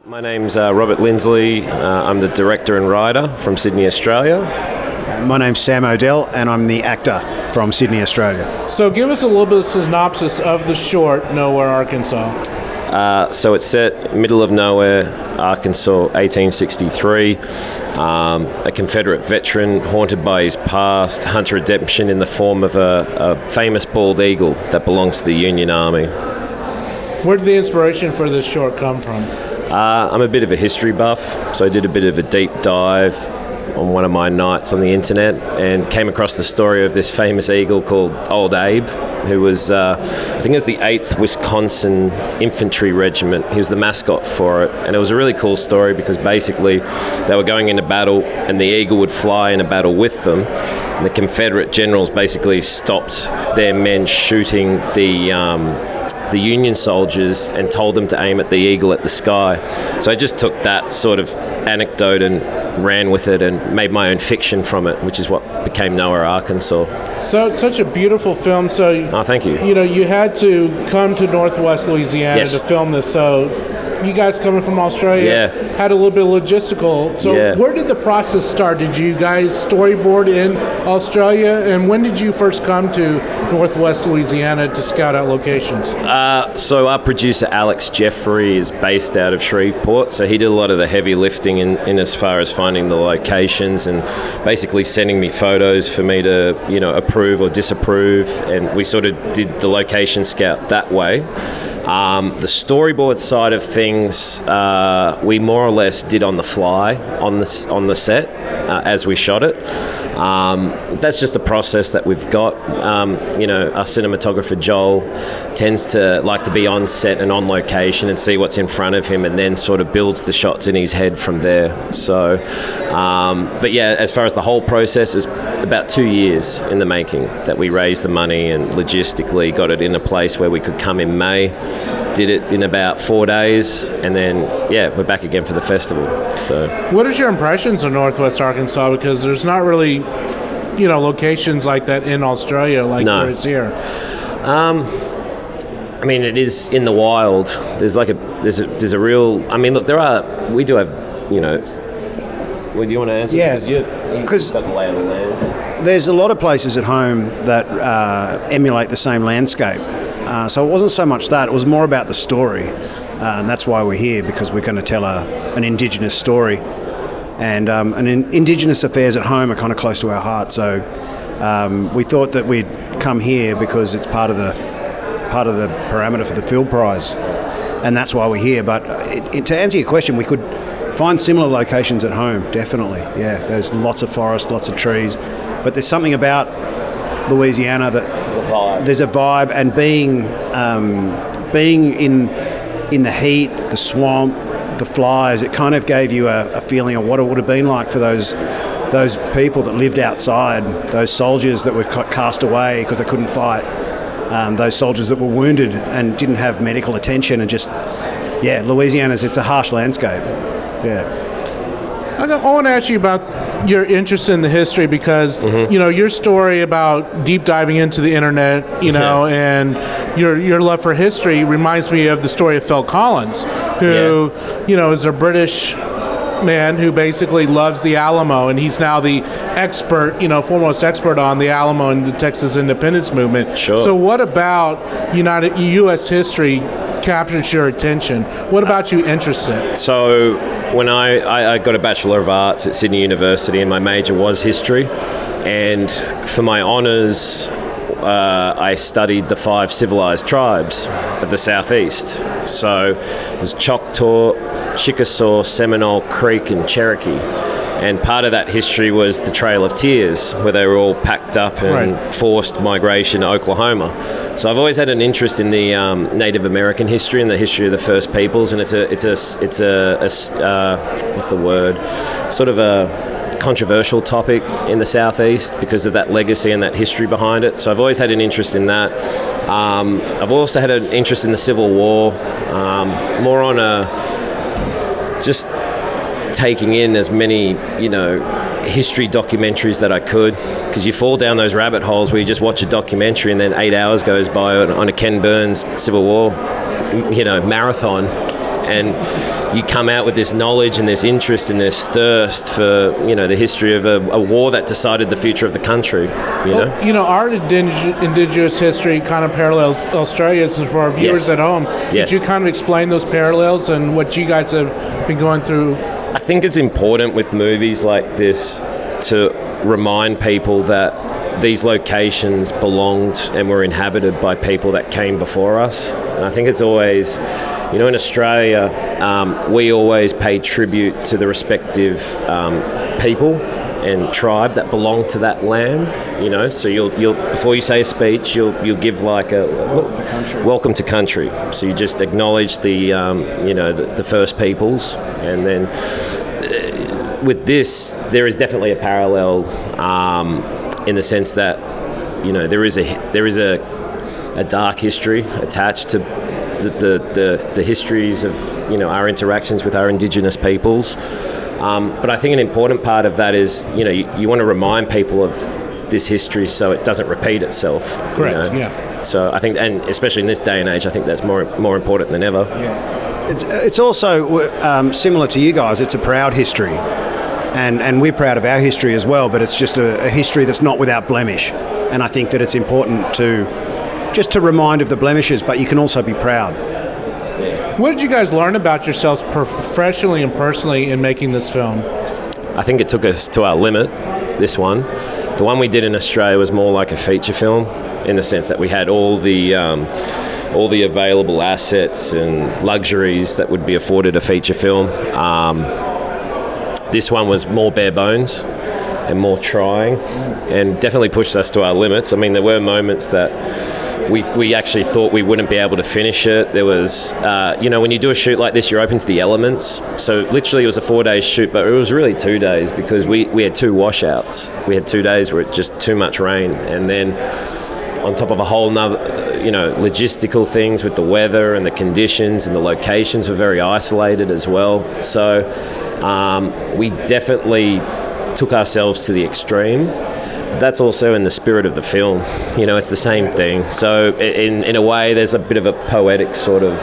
My name's Robert Linsley. I'm the director and writer from Sydney, Australia. My name's Sam O'Dell, and I'm the actor from Sydney, Australia. So give us a little bit of synopsis of the short, Nowhere, Arkansas. So it's set middle of nowhere, Arkansas, 1863. A Confederate veteran haunted by his past hunts redemption in the form of a famous bald eagle that belongs to the Union Army. Where did the inspiration for this short come from? I'm a bit of a history buff, so I did a bit of a deep dive on one of my nights on the internet and came across the story of this famous eagle called Old Abe, who was, I think it was the 8th Wisconsin Infantry Regiment. He was the mascot for it, and it was a really cool story because basically they were going into battle and the eagle would fly in a battle with them, and the Confederate generals basically stopped their men shooting the Union soldiers and told them to aim at the eagle at the sky. So I just took that sort of anecdote and ran with it and made my own fiction from it, which is what became Nowhere, Arkansas. So it's such a beautiful film. So thank you. You know, you had to come to Northwest Louisiana to film this. So you guys coming from Australia had a little bit of logistical. So where did the process start? Did you guys storyboard in Australia? And when did you first come to Northwest Louisiana to scout out locations? So our producer Alex Jeffrey is based out of Shreveport, so he did a lot of the heavy lifting in as far as finding the locations and basically sending me photos for me to, approve or disapprove, and we sort of did the location scout that way. The storyboard side of things, we more or less did on the fly on the set as we shot it. That's just a process that we've got. Our cinematographer Joel tends to like to be on set and on location and see what's in front of him, and then sort of builds the shots in his head from there. So, but yeah, as far as the whole process, it was about 2 years in the making that we raised the money and logistically got it in a place where we could come in May. Did it in about 4 days, and then we're back again for the festival. So, what is your impressions of Northwest Arkansas? Because there's not really, locations like that in Australia there is here. I mean, it is in the wild. There's a real. I mean, look, we do have. Well, do you want to answer? Yeah, because got the lay of the land. There's a lot of places at home that emulate the same landscape. So it wasn't so much that, it was more about the story. And that's why we're here, because we're going to tell an Indigenous story. And Indigenous affairs at home are kind of close to our heart. So we thought that we'd come here because it's part of the parameter for the Film Prize. And that's why we're here. But to answer your question, we could find similar locations at home, definitely. Yeah, there's lots of forest, lots of trees. But there's something about Louisiana that there's a vibe, and being in the heat, the swamp, the flies, it kind of gave you a feeling of what it would have been like for those people that lived outside, those soldiers that were cast away because they couldn't fight, those soldiers that were wounded and didn't have medical attention, and just it's a harsh landscape. I want to ask you about your interest in the history, because your story about deep diving into the internet, and your love for history reminds me of the story of Phil Collins, who is a British man who basically loves the Alamo, and he's now the expert, foremost expert on the Alamo and the Texas independence movement. Sure. So what about U.S. history captures your attention? What about you interested? So when I got a Bachelor of Arts at Sydney University, and my major was history, and for my honours I studied the 5 civilized tribes of the southeast. So it was Choctaw, Chickasaw, Seminole, Creek and Cherokee. And part of that history was the Trail of Tears, where they were all packed up and forced migration to Oklahoma. So I've always had an interest in the Native American history and the history of the First Peoples, and it's a what's the word? Sort of a controversial topic in the southeast because of that legacy and that history behind it. So I've always had an interest in that. I've also had an interest in the Civil War, more on just taking in as many, history documentaries that I could, because you fall down those rabbit holes where you just watch a documentary and then 8 hours goes by on a Ken Burns Civil War, marathon, and you come out with this knowledge and this interest and this thirst for, the history of a war that decided the future of the country, Our indigenous history kind of parallels Australia's. So for our viewers at home, could you kind of explain those parallels and what you guys have been going through? I think it's important with movies like this to remind people that these locations belonged and were inhabited by people that came before us. And I think it's always, in Australia, we always pay tribute to the respective people and tribe that belong to that land. So you'll before you say a speech, you'll give like a welcome to country. So you just acknowledge the first peoples, and then with this, there is definitely a parallel. In the sense that, there is a dark history attached to the histories of, our interactions with our indigenous peoples. But I think an important part of that is, you want to remind people of this history so it doesn't repeat itself. Correct, yeah. So I think, and especially in this day and age, I think that's more important than ever. Yeah. It's also similar to you guys. It's a proud history. And we're proud of our history as well, but it's just a history that's not without blemish. And I think that it's important to remind of the blemishes, but you can also be proud. What did you guys learn about yourselves professionally and personally in making this film? I think it took us to our limit, this one. The one we did in Australia was more like a feature film, in the sense that we had all the available assets and luxuries that would be afforded a feature film. This one was more bare bones and more trying, and definitely pushed us to our limits. I mean, there were moments that we actually thought we wouldn't be able to finish it. There was, when you do a shoot like this, you're open to the elements. So literally it was a 4-day shoot, but it was really 2 days because we had 2 washouts. We had 2 days where it just too much rain, and then on top of a whole nother, logistical things with the weather and the conditions, and the locations were very isolated as well. So we definitely took ourselves to the extreme, but that's also in the spirit of the film. It's the same thing. So in a way, there's a bit of a poetic sort of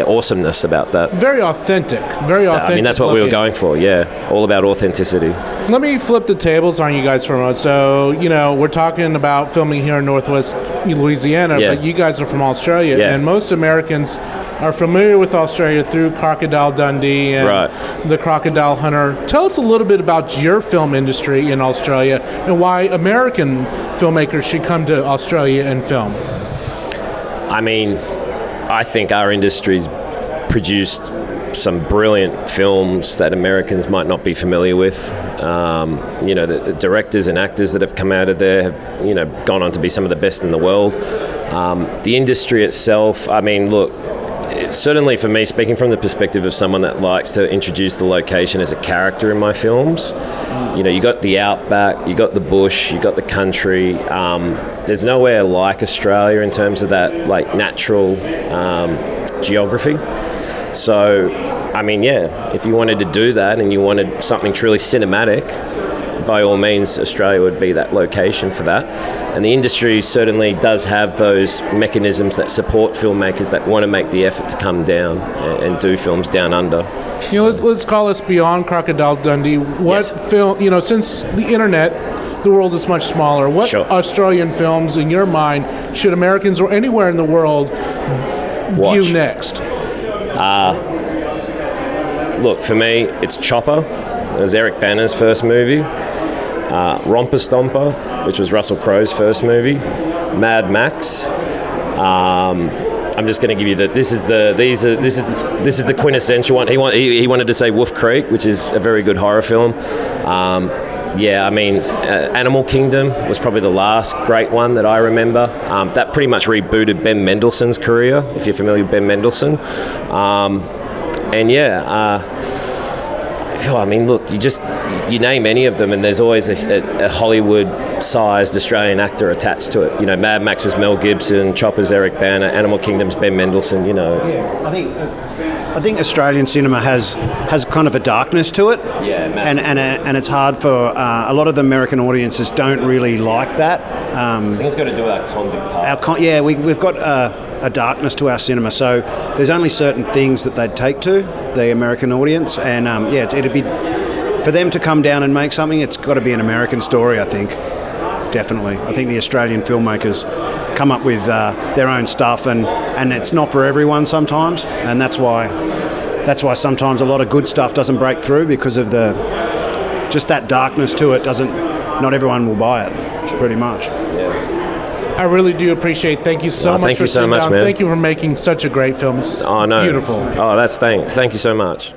awesomeness about that. Very authentic. Very authentic. I mean, that's what we were going for. Yeah, all about authenticity. Let me flip the tables on you guys for a moment. So, we're talking about filming here in Northwest Louisiana, but you guys are from Australia, and most Americans are familiar with Australia through Crocodile Dundee and The Crocodile Hunter. Tell us a little bit about your film industry in Australia and why American filmmakers should come to Australia and film. I mean, I think our industry's produced some brilliant films that Americans might not be familiar with. The directors and actors that have come out of there have, gone on to be some of the best in the world. The industry itself, I mean, look, certainly for me, speaking from the perspective of someone that likes to introduce the location as a character in my films, you got the outback, you got the bush, you got the country. There's nowhere like Australia in terms of that, like, natural geography. So, I mean, if you wanted to do that and you wanted something truly cinematic, by all means, Australia would be that location for that. And the industry certainly does have those mechanisms that support filmmakers that want to make the effort to come down and do films down under. Let's call this beyond Crocodile Dundee. What film, since the internet, the world is much smaller, what Australian films, in your mind, should Americans or anywhere in the world view next? Look, for me, it's Chopper. It was Eric Bana's first movie. Romper Stomper, which was Russell Crowe's first movie. Mad Max. I'm just going to give you this is the quintessential one. He wanted to say Wolf Creek, which is a very good horror film. Animal Kingdom was probably the last great one that I remember. That pretty much rebooted Ben Mendelsohn's career, if you're familiar with Ben Mendelsohn. Look, you name any of them, and there's always a Hollywood-sized Australian actor attached to it. Mad Max was Mel Gibson, Chopper's Eric Bana, Animal Kingdom's Ben Mendelsohn. I think I think Australian cinema has kind of a darkness to it. Yeah, and it's hard for a lot of the American audiences don't really like that. I think it's got to do with our convict past. We've got a darkness to our cinema, so there's only certain things that they'd take to, the American audience, and it'd be, for them to come down and make something, it's got to be an American story, I think. Definitely. I think the Australian filmmakers come up with their own stuff, and it's not for everyone sometimes, and that's why sometimes a lot of good stuff doesn't break through, because of just that darkness to it. Not everyone will buy it, pretty much. I really do appreciate. Thank you so much thank for you so sitting much, down. man. Thank you for making such a great film. It's Oh, no. beautiful. Oh, that's thanks. Thank you so much.